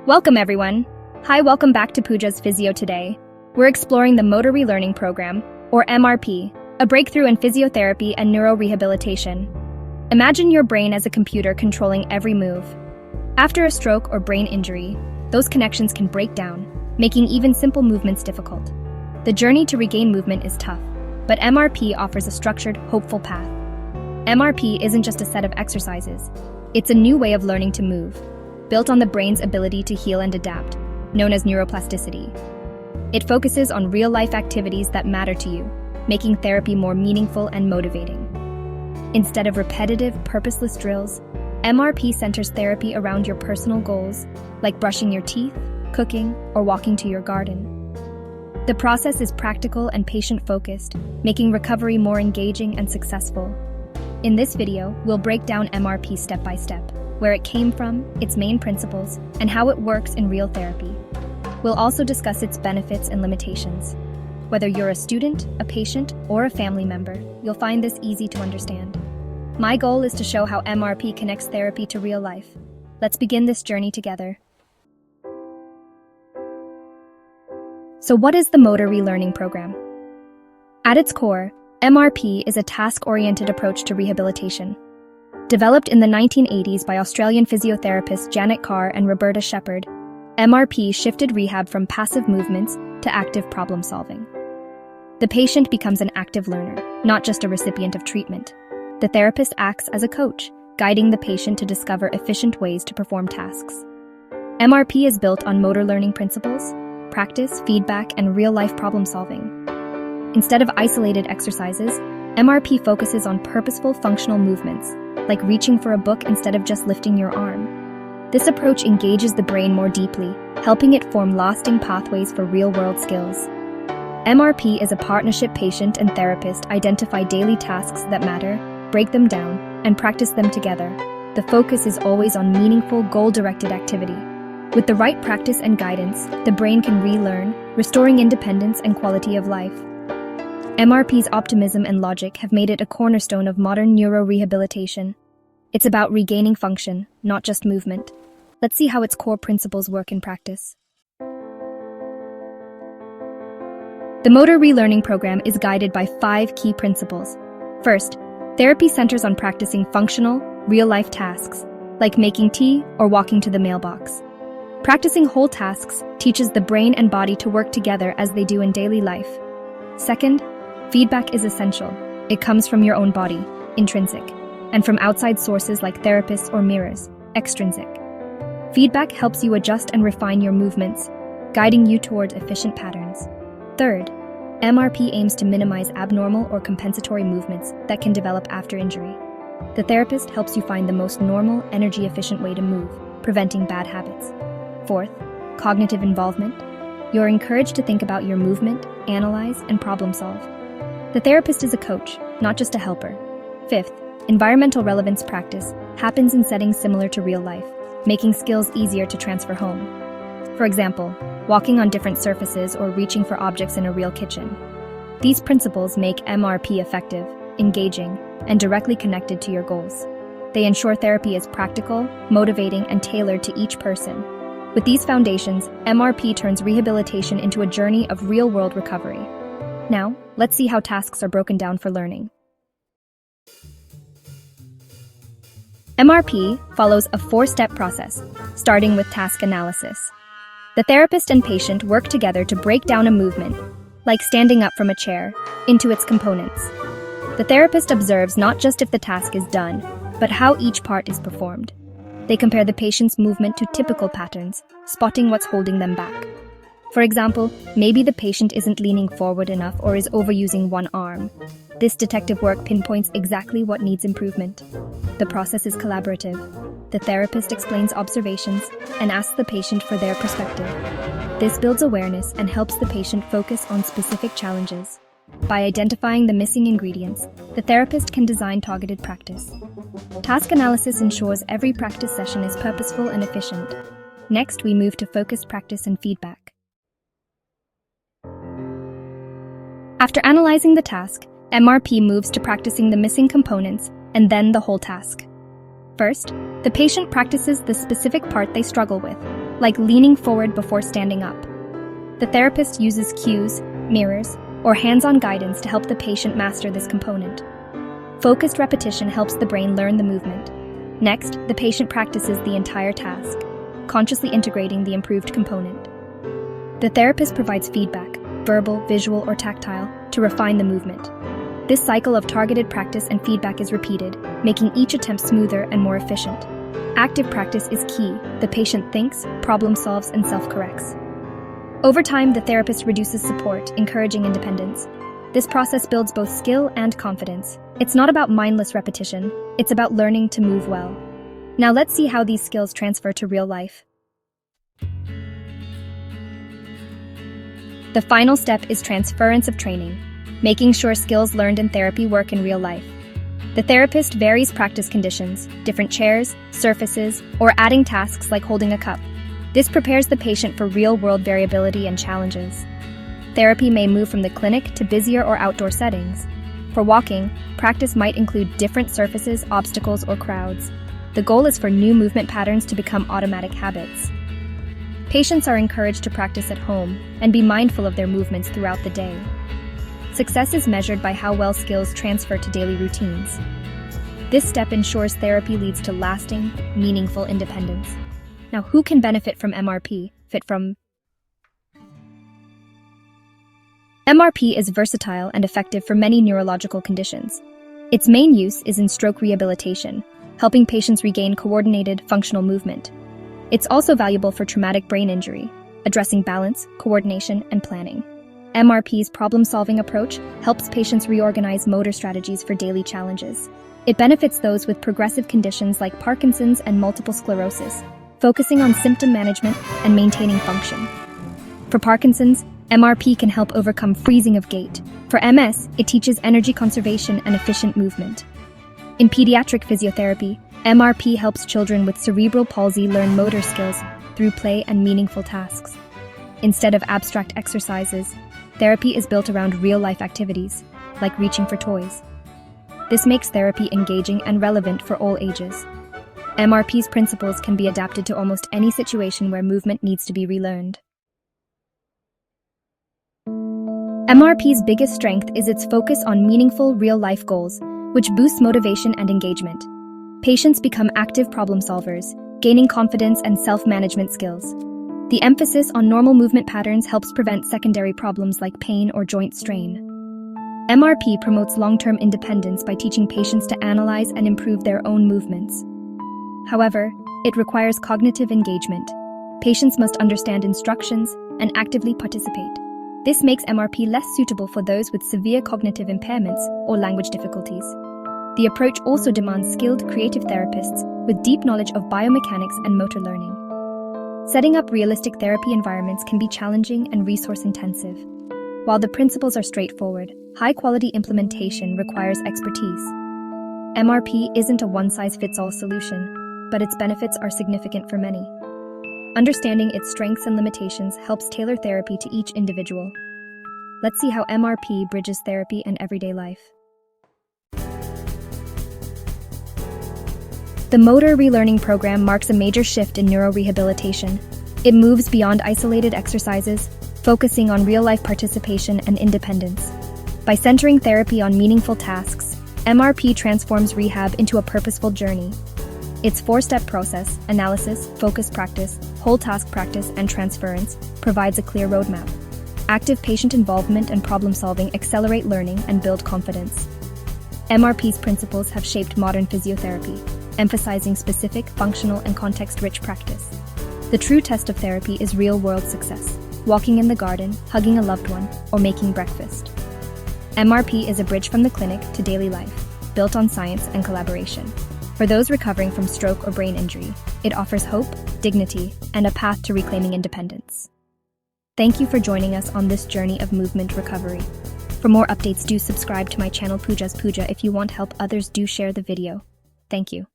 Welcome everyone. Hi, welcome back to Puja's Physio today. We're exploring the Motor Relearning Programme, or MRP, a breakthrough in physiotherapy and neuro rehabilitation. Imagine your brain as a computer controlling every move. After a stroke or brain injury, those connections can break down, making even simple movements difficult. The journey to regain movement is tough, but MRP offers a structured, hopeful path. MRP isn't just a set of exercises. It's a new way of learning to move, built on the brain's ability to heal and adapt, known as neuroplasticity. It focuses on real-life activities that matter to you, making therapy more meaningful and motivating. Instead of repetitive, purposeless drills, MRP centers therapy around your personal goals, like brushing your teeth, cooking, or walking to your garden. The process is practical and patient-focused, making recovery more engaging and successful. In this video, we'll break down MRP step by step, where it came from, its main principles, and how it works in real therapy. We'll also discuss its benefits and limitations. Whether you're a student, a patient, or a family member, you'll find this easy to understand. My goal is to show how MRP connects therapy to real life. Let's begin this journey together. So what is the Motor Relearning Programme? At its core, MRP is a task-oriented approach to rehabilitation. Developed in the 1980s by Australian physiotherapists Janet Carr and Roberta Shepherd, MRP shifted rehab from passive movements to active problem-solving. The patient becomes an active learner, not just a recipient of treatment. The therapist acts as a coach, guiding the patient to discover efficient ways to perform tasks. MRP is built on motor learning principles, practice, feedback, and real-life problem-solving. Instead of isolated exercises, MRP focuses on purposeful functional movements, like reaching for a book instead of just lifting your arm. This approach engages the brain more deeply, helping it form lasting pathways for real-world skills. MRP is a partnership. Patient and therapist identify daily tasks that matter, break them down, and practice them together. The focus is always on meaningful, goal-directed activity. With the right practice and guidance, the brain can relearn, restoring independence and quality of life. MRP's optimism and logic have made it a cornerstone of modern neuro rehabilitation. It's about regaining function, not just movement. Let's see how its core principles work in practice. The Motor Relearning Programme is guided by 5 key principles. First, therapy centers on practicing functional, real-life tasks, like making tea or walking to the mailbox. Practicing whole tasks teaches the brain and body to work together as they do in daily life. Second, feedback is essential. It comes from your own body, intrinsic, and from outside sources like therapists or mirrors, extrinsic. Feedback helps you adjust and refine your movements, guiding you toward efficient patterns. Third, MRP aims to minimize abnormal or compensatory movements that can develop after injury. The therapist helps you find the most normal, energy-efficient way to move, preventing bad habits. Fourth, cognitive involvement. You're encouraged to think about your movement, analyze, and problem-solve. The therapist is a coach, not just a helper. Fifth, environmental relevance practice happens in settings similar to real life, making skills easier to transfer home. For example, walking on different surfaces or reaching for objects in a real kitchen. These principles make MRP effective, engaging, and directly connected to your goals. They ensure therapy is practical, motivating, and tailored to each person. With these foundations, MRP turns rehabilitation into a journey of real-world recovery. Now, let's see how tasks are broken down for learning. MRP follows a 4-step process, starting with task analysis. The therapist and patient work together to break down a movement, like standing up from a chair, into its components. The therapist observes not just if the task is done, but how each part is performed. They compare the patient's movement to typical patterns, spotting what's holding them back. For example, maybe the patient isn't leaning forward enough or is overusing one arm. This detective work pinpoints exactly what needs improvement. The process is collaborative. The therapist explains observations and asks the patient for their perspective. This builds awareness and helps the patient focus on specific challenges. By identifying the missing ingredients, the therapist can design targeted practice. Task analysis ensures every practice session is purposeful and efficient. Next, we move to focused practice and feedback. After analyzing the task, MRP moves to practicing the missing components and then the whole task. First, the patient practices the specific part they struggle with. like leaning forward before standing up. The therapist uses cues, mirrors, or hands-on guidance to help the patient master this component. Focused repetition helps the brain learn the movement. Next, the patient practices the entire task, consciously integrating the improved component. The therapist provides feedback, verbal, visual, or tactile, to refine the movement. This cycle of targeted practice and feedback is repeated, making each attempt smoother and more efficient. Active practice is key. The patient thinks, problem solves, and self-corrects. Over time, the therapist reduces support, encouraging independence. This process builds both skill and confidence. It's not about mindless repetition, it's about learning to move well. Now let's see how these skills transfer to real life. The final step is transference of training, making sure skills learned in therapy work in real life. The therapist varies practice conditions, different chairs, surfaces, or adding tasks like holding a cup. This prepares the patient for real-world variability and challenges. Therapy may move from the clinic to busier or outdoor settings. For walking, practice might include different surfaces, obstacles, or crowds. The goal is for new movement patterns to become automatic habits. Patients are encouraged to practice at home and be mindful of their movements throughout the day. Success is measured by how well skills transfer to daily routines. This step ensures therapy leads to lasting, meaningful independence. Now, who can benefit from MRP? MRP is versatile and effective for many neurological conditions. Its main use is in stroke rehabilitation, helping patients regain coordinated, functional movement. It's also valuable for traumatic brain injury, addressing balance, coordination, and planning. MRP's problem-solving approach helps patients reorganize motor strategies for daily challenges. It benefits those with progressive conditions like Parkinson's and multiple sclerosis, focusing on symptom management and maintaining function. For Parkinson's, MRP can help overcome freezing of gait. For MS, it teaches energy conservation and efficient movement. In pediatric physiotherapy, MRP helps children with cerebral palsy learn motor skills through play and meaningful tasks. Instead of abstract exercises, therapy is built around real-life activities, like reaching for toys. This makes therapy engaging and relevant for all ages. MRP's principles can be adapted to almost any situation where movement needs to be relearned. MRP's biggest strength is its focus on meaningful, real-life goals, which boosts motivation and engagement. Patients become active problem solvers, gaining confidence and self-management skills. The emphasis on normal movement patterns helps prevent secondary problems like pain or joint strain. MRP promotes long-term independence by teaching patients to analyze and improve their own movements. However, it requires cognitive engagement. Patients must understand instructions and actively participate. This makes MRP less suitable for those with severe cognitive impairments or language difficulties. The approach also demands skilled creative therapists with deep knowledge of biomechanics and motor learning. Setting up realistic therapy environments can be challenging and resource-intensive. While the principles are straightforward, high-quality implementation requires expertise. MRP isn't a one-size-fits-all solution, but its benefits are significant for many. Understanding its strengths and limitations helps tailor therapy to each individual. Let's see how MRP bridges therapy and everyday life. The Motor Relearning Programme marks a major shift in neuro rehabilitation. It moves beyond isolated exercises, focusing on real-life participation and independence. By centering therapy on meaningful tasks, MRP transforms rehab into a purposeful journey. Its four-step process, analysis, focused practice, whole task practice, and transference, provides a clear roadmap. Active patient involvement and problem-solving accelerate learning and build confidence. MRP's principles have shaped modern physiotherapy, emphasizing specific, functional, and context-rich practice. The true test of therapy is real-world success, walking in the garden, hugging a loved one, or making breakfast. MRP is a bridge from the clinic to daily life, built on science and collaboration. For those recovering from stroke or brain injury, it offers hope, dignity, and a path to reclaiming independence. Thank you for joining us on this journey of movement recovery. For more updates, do subscribe to my channel Puja's Puja. If you want help others, do share the video. Thank you.